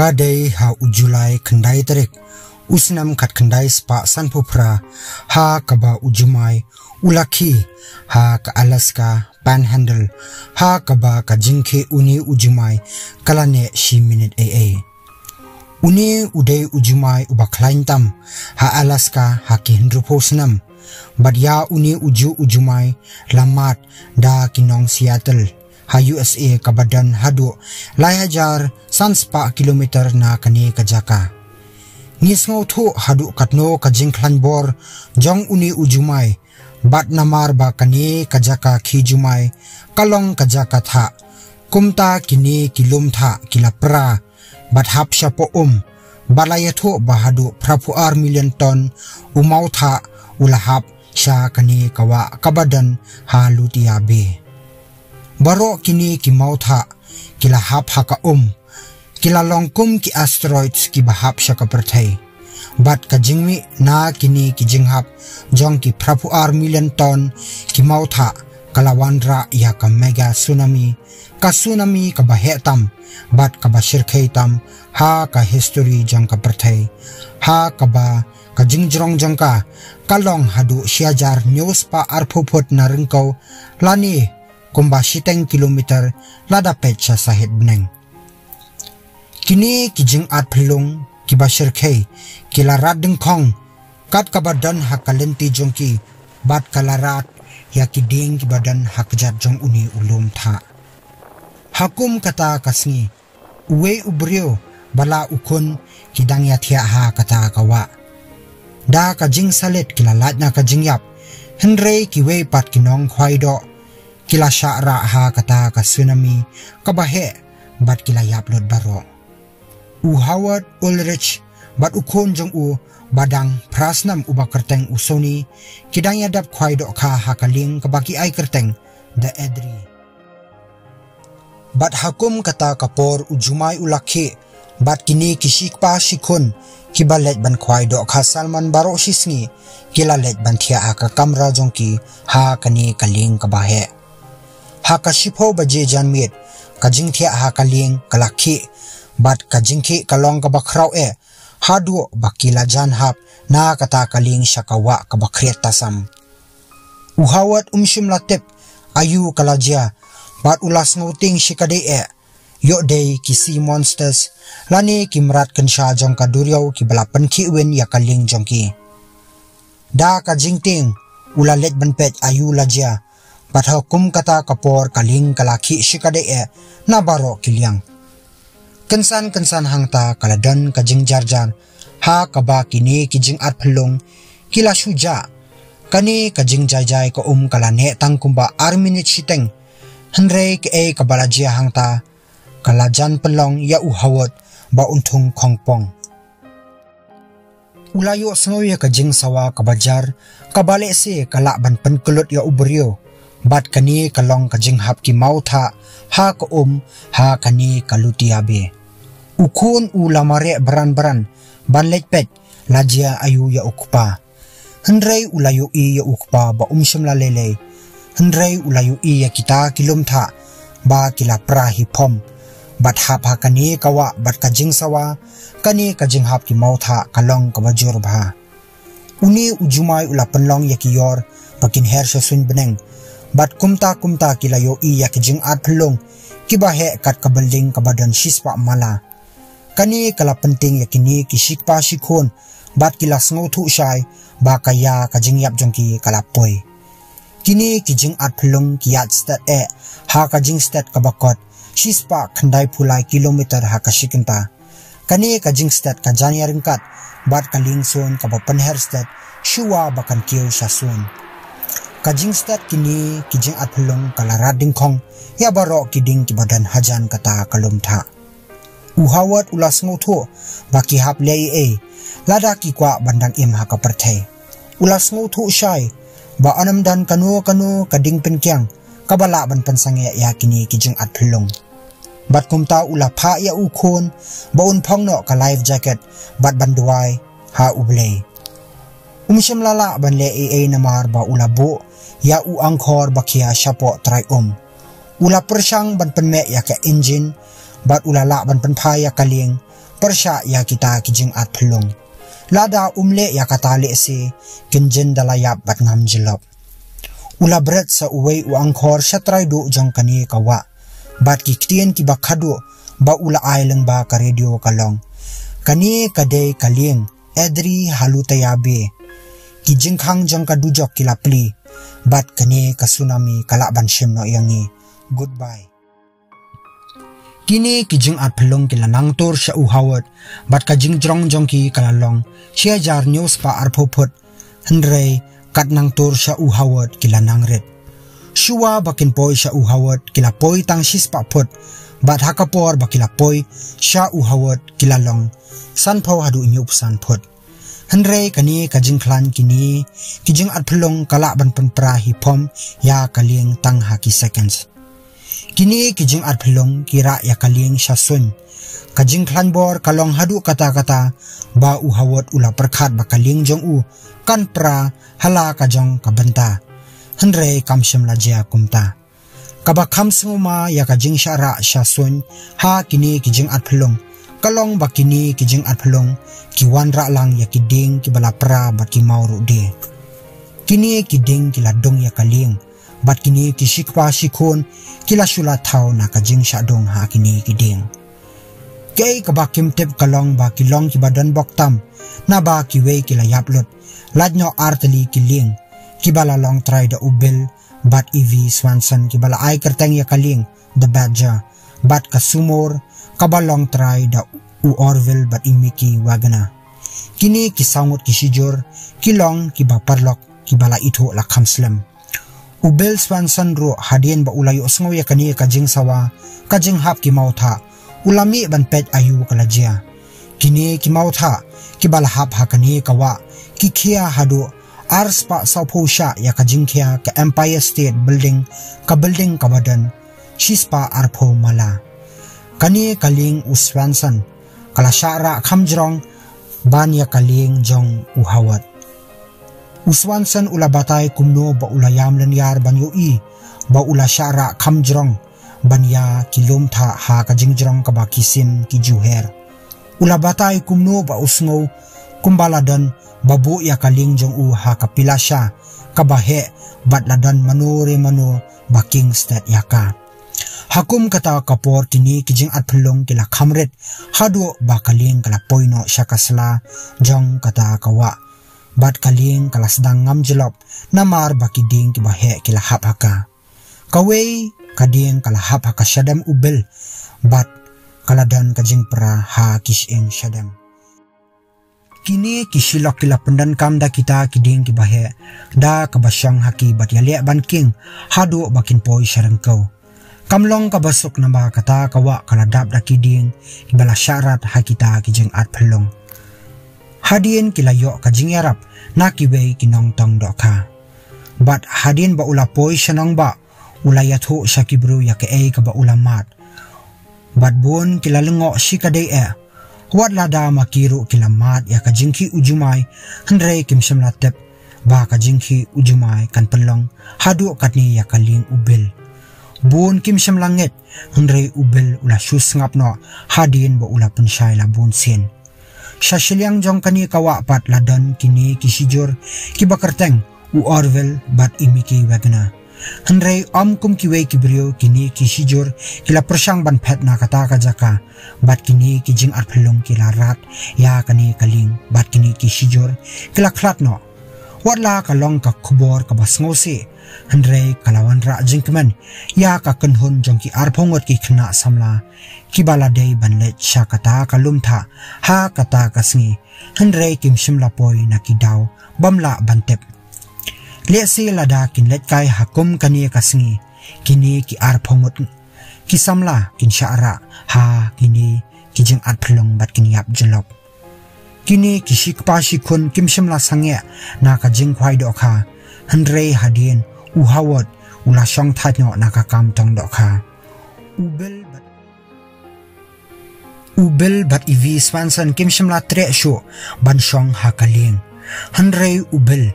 kadai ha ujulai kendai terik usnam kat kendai spa sanpupra ha kaba ujumai ulaki ha ka Alaska Panhandle ha kaba ka jingke uni ujumai kalane shi minute aa uni udai ujumai ubaklain tam ha Alaska ha ki hindruposnam badya uni ujumai lamat da kinong Seattle ha USA kabadan hadu layajar sanspa kilometer na kani kajaka nisngau thu hadu katno kajingklan bor jong uni ujumai bat namar ba kani kajaka khijumai kalong kajaka tha kumta kini kilum tha kilapra bat hap shapo balaya tho bahadu prapu ar million ton umau tha ulahap sha kani kawa kabadan ha lutia be baro kini ki mautha kila hap haka kila longkum ki asteroids ki bahap shaka perthai bat ka jingmi na kini ki jinghap jong ki prapu ar million ton ki mautha kalawandra ya ka mega tsunami ka bahetam bat ka bashirkhei tam ha ka history jong ka perthai ha ka ba ka jingjrong jong ka kalong hadu siajar news pa arphuput naringkau lani kumba siteng kilometer lada pecha sahid beneng kini kijing at pelung kibashir kei kilarat dengkong kat kabadan hakalenti jongki bat kalarat ya kiding kibadan hakjat jong uni ulum tha hakum kata kasngi uwe ubrio bala ukun kidang ya thia ha kata kawa da kajing salit kilalat na kajingyap henrei kiwe pat kinong khwaido kila syara ha kata ka tsunami kabahe bat kila yaplot baro u Howard Ulrich bat ukon jong u badang prasnam uba kerteng usoni kidang yadap khwaido kha hakaling kabaki ai kerteng da edri bat hakum kata kapor ujumai ulakhi bat kini kisikpa sikun kibalet ban khwaido kha Salman baro sisngi kila let ban thia ka kamra jongki ha kani kaling kabahe ha ka shipho baje janmit kajing thia ha kaling kalakhi bat kajing khi kalong ka bakrau hadu bakila jan hap na kata kaling shakawa ka bakriat tasam uhawat umshim latep ayu kalajia bat ulas nguting shikade yo day kisi monsters lani kimrat kensha jong ka duryau ki balapan ki wen ya kaling jongki da kajing ting ulalet banpet ayu lajia bat hukum kata kapor kaling kalaki shikade na baro kiliang kensan hangta kaladan kajing jarjar ha kaba kini kijing at pelung kila shuja kani kajing jai ko kalane tangkumba arminit siteng henrei ke kabalajia hangta kalajan pelong ya uhawat ba untung kongpong ulayo sngoya kajing sawa kabajar kabale se kala ban penkulut ya ubrio bat kani kalong kajing hap ki mautha ha ko ha kani kalutiabe ukun ulamare baran banlet pet lajia ayu ya ukpa henrei ulayu i ya ukpa ba shimla lele henrei ulayu i ya kita kilumtha ba kila prahi pom bat hap ha kani kawa bat kajing sawa kani kajing hap ki mautha kalong kabajur bha uni ujumai ulapanlong ya kiyor bakin her sun beneng bat kumta kilayo i ya kijing at pelong kibahe kat kabelding kabadan shispa mala kani kala penting yakini kisikpa sikon bat kilas ngothu shai ba kaya kajing yap jongki kala poi kini kijing at pelong kiat stat ha kajing stat kabakot shispa khandai phulai kilometer ha kasikinta kani kajing stat kajani ringkat bat kaling son kabapan her stat shuwa bakan kiu sasun kajing stat kini kijing at pelong kala rading khong ya baro kiding kibadan hajan kata kalumtha uhawat ulas ngotho baki hap lei lada ki kwa bandang im ha ka perthai ulas ngotho shai ba anam dan kanu kading penkyang kabala ban pensange ya kini kijing at pelong bat kumta ula pha ya ukhon ba un phong no ka life jacket bat banduai ha uble umsham lala ban le namar ba ula bo ya u angkhor bakia shapo trai ula persang ban penme ya ka engine bat ulala ban penphaya kaling persya ya kita kijing at pelung. Lada umle ya kata le si kinjin dalayap bat ngam jelop. Ula berat sa uway u angkor syatray do jong kani kawa. Bat kiktien ki bakadu ba ula ailang ba ka radio kalong. Kani kadai kaling edri halu tayabe. Kijing khang jong kadujok kilapli. Bat kani ka tsunami kalakban shim no yangi. Goodbye. Kini kijing at pelong kilanang tor siya uhawat. Bat kajing jrong jong ki kalalong. Siya jar news pa arpopot. Henry kat nang tor siya uhawat kilanang red. Shuwa bakin poy siya uhawat kilapoy tang shispa pot. Bat hakapor bakilapoy siya uhawat kilalong. Sanpaw hadu inyup sanpot. Henry kani kajing klan kini kijing at pelong kalakban penpra hipom ya kaling tang haki seconds. Kini kijing at pelong kira ya kaling syasun. Kajing klan bor kalong hadu kata-kata ba uhawat ula perkat bakaling jong u kan pra hala kajong kabenta. Henry kamsyam laja kumta. Kabakam semua ya kajing syara syasun ha kini kijing at pelong. Kalong bakini kijing at pelong kiwan ra lang ya kiding kibala pra bat ki mauru de. Kini kiding kiladong ya kaling. Bat kini kisikpa sikon kila shula tau na kajing syadong ha kini kiding. Kay kabakim tip kalong ba kilong kibadan boktam na ba kiway kila yaplot ladnyo arteli kiling kibala long try da ubil bat EV Swanson kibala ay kerteng ya kaling the badger bat kasumor kabalong try da u Orville bat imiki wagana. Kini kisangot kisijur kilong kibaparlok kibala ito lakam slam. Ubel Swanson ro hadien ba ulayo sngaw ya kani kajing sawa kajing hap ki mautha ulami ban pet ayu kalajia. Kini ki mautha kibala hap hakani kawa kikhia hadu arspa saupusha ya kajing khia ka Empire State Building ka building kabadan shispa arpho mala. Kani kaling u Swanson kala syara khamjrong ban ya kaling jong uhawat. Uswanson ula batay kumno ba ula yamlan yar ban yoi ba ula syara khamjrong ban ya kilom tha ha kajingjrong ka ba kisim ki juher. Ula batay kumno ba usngo kumbaladan babu ya kaling jong u ha kapilasya ka bahe bat ladan manore mano ba king state yaka. Hakum kata kapor kini kijing at pelong kila kamret hado ba kaling kala poino siya kasla jong kata kawa. Bat kaling kala sedang ngam jelop namar bakiding kibahe kila hap haka. Kaway kading kala hap haka syadam ubel bat kaladan kajing pra ha kising syadam. Kini kisilok kila pendan kamda kita kiding kibahe da kabasyang haki bat yale ban king hado bakin poy syarengkau. Kamlong kabasok na ba kata kawa kaladap da kiding kibala syarat hakita kijing at pelong. Hadien kilayo kajing yarap na kiway kinong tong doka. Bat hadien ba ula poy syanong ba ulayatho siya kibro ya kay ka ba ulamat. Bat bun kilalengo si kaday wat lada makiro kilamat ya kajingki ujumay henry kimsyam latep ba kajingki ujumay kan pelong hadu katni ya kaling ubel. Bun kimsyam langit henry ubel ula syus ngapno hadien ba ula pensyay la bun sin. Syasyaliang jong kani kawa pat ladan kini kisijur kibakarteng u Orville bat imiki wagna. Henry kum kiway kibriyo kini kisijur kila persyang ban pet na kata kajaka bat kini kijing at pelong kila rat ya kani kaling bat kini kisijur kila klat no. Watla kalong ka kubor kabasngosi Henry kalawan ra jingkman ya ka kenhun jong ki arphongot ki khna samla kibaladei banlet sya kata kalumtha ha kata kasngi Henry kimshim lapoy na kidaw bamla bantep lesi lada kinlet kai hakum kani kasngi kini ki arphongot ki samla kin syara ha kini kijing at pelong bat kiniap jelop. Kini kisik pasikun kimshim la sangye na kajing kwai dokha Henry hadien uhawat ula syong tatnyo nakakam tong dokha. Ubel bat EV Swanson kimshim la tre syo ban syong hakaling. Henry ubel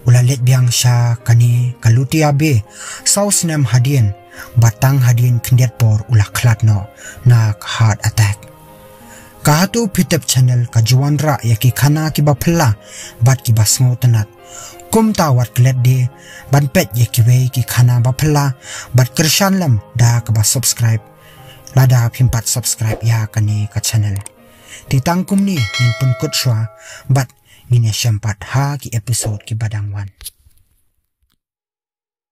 ula let biang sya kani kalutiabe sausnem hadien batang hadien kendet por ula klatno na heart attack. ka HATO PHI TIP channel ka juan ra ya ki khana ki ba phla bat ki basngo tanat kum ta wat klet de ban pet ye ki we ki khana ba phla bat krishan lam da ka ba subscribe lada phimpat subscribe ya kani ka channel ti tangkum ni nin pun kut shwa bat ngine shampat ha ki episode ki badang wan